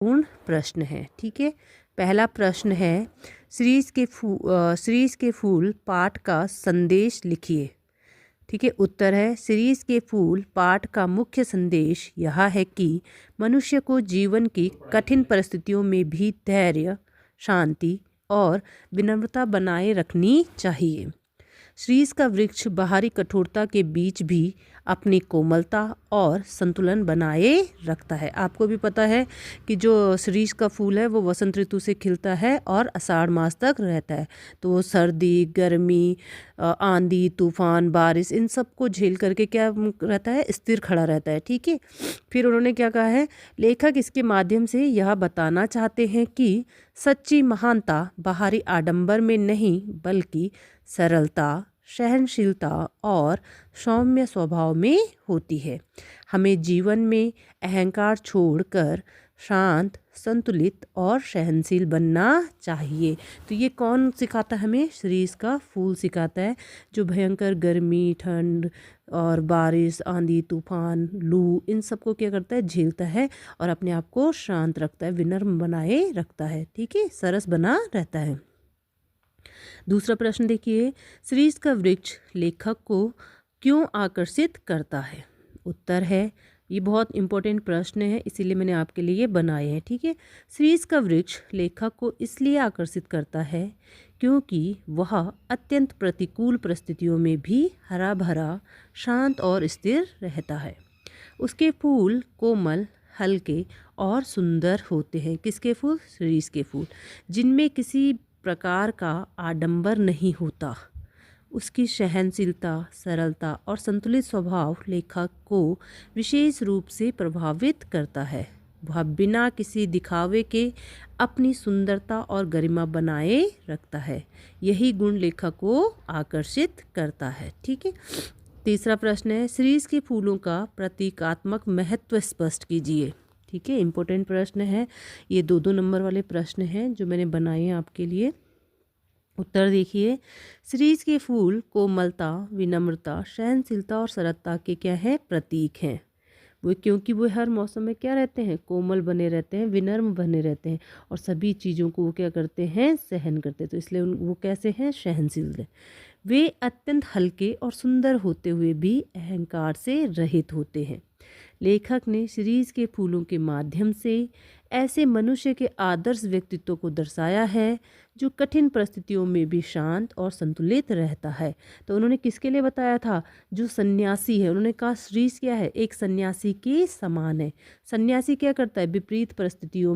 पूर्ण प्रश्न है। ठीक है, पहला प्रश्न है सीरीज के फूल पाठ का संदेश लिखिए। ठीक है, उत्तर है सीरीज के फूल पाठ का मुख्य संदेश यह है कि मनुष्य को जीवन की कठिन परिस्थितियों में भी धैर्य, शांति और विनम्रता बनाए रखनी चाहिए। शीश का वृक्ष बाहरी कठोरता के बीच भी अपनी कोमलता और संतुलन बनाए रखता है। आपको भी पता है कि जो शीश का फूल है वो वसंत ऋतु से खिलता है और आषाढ़ मास तक रहता है। तो वो सर्दी, गर्मी, आंधी, तूफान, बारिश इन सब को झेल करके क्या रहता है, स्थिर खड़ा रहता है। ठीक है, फिर उन्होंने क्या कहा है, लेखक इसके माध्यम से यह बताना चाहते हैं कि सच्ची महानता बाहरी आडंबर में नहीं बल्कि सरलता, सहनशीलता और सौम्य स्वभाव में होती है। हमें जीवन में अहंकार छोड़कर शांत, संतुलित और सहनशील बनना चाहिए। तो ये कौन सिखाता है हमें? शीश का फूल सिखाता है, जो भयंकर गर्मी, ठंड और बारिश, आंधी, तूफान, लू इन सबको क्या करता है, झेलता है और अपने आप को शांत रखता है, विनम्र बनाए रखता है। ठीक है, सरस बना रहता है। दूसरा प्रश्न देखिए, शीश का वृक्ष लेखक को क्यों आकर्षित करता है? उत्तर है, ये बहुत इंपॉर्टेंट प्रश्न है इसीलिए मैंने आपके लिए बनाए हैं। ठीक है, शीश का वृक्ष लेखक को इसलिए आकर्षित करता है क्योंकि वह अत्यंत प्रतिकूल परिस्थितियों में भी हरा भरा, शांत और स्थिर रहता है। उसके फूल कोमल, हल्के और सुंदर होते हैं। किसके फूल? शीश के फूल, जिनमें किसी प्रकार का आडंबर नहीं होता। उसकी सहनशीलता, सरलता और संतुलित स्वभाव लेखक को विशेष रूप से प्रभावित करता है। वह बिना किसी दिखावे के अपनी सुंदरता और गरिमा बनाए रखता है। यही गुण लेखक को आकर्षित करता है। ठीक है, तीसरा प्रश्न है, शीश के फूलों का प्रतीकात्मक महत्व स्पष्ट कीजिए। ठीक है, इंपॉर्टेंट प्रश्न है ये। 2-2 नंबर वाले प्रश्न हैं जो मैंने बनाए हैं आपके लिए। उत्तर देखिए, शीश के फूल कोमलता, विनम्रता, सहनशीलता और सरलता के क्या है, प्रतीक हैं। वो क्योंकि वो हर मौसम में क्या रहते हैं, कोमल बने रहते हैं, विनम्र बने रहते हैं और सभी चीज़ों को वो क्या करते हैं, सहन करते हैं। तो इसलिए वो कैसे हैं, सहनशील है। वे अत्यंत हल्के और सुंदर होते हुए भी अहंकार से रहित होते हैं। लेखक ने शीश के फूलों के माध्यम से ऐसे मनुष्य के आदर्श व्यक्तित्व को दर्शाया है जो कठिन परिस्थितियों में भी शांत और संतुलित रहता है। तो उन्होंने किसके लिए बताया था? जो सन्यासी है। उन्होंने कहा शीश क्या है, एक सन्यासी के समान है। सन्यासी क्या करता है? विपरीत परिस्थितियों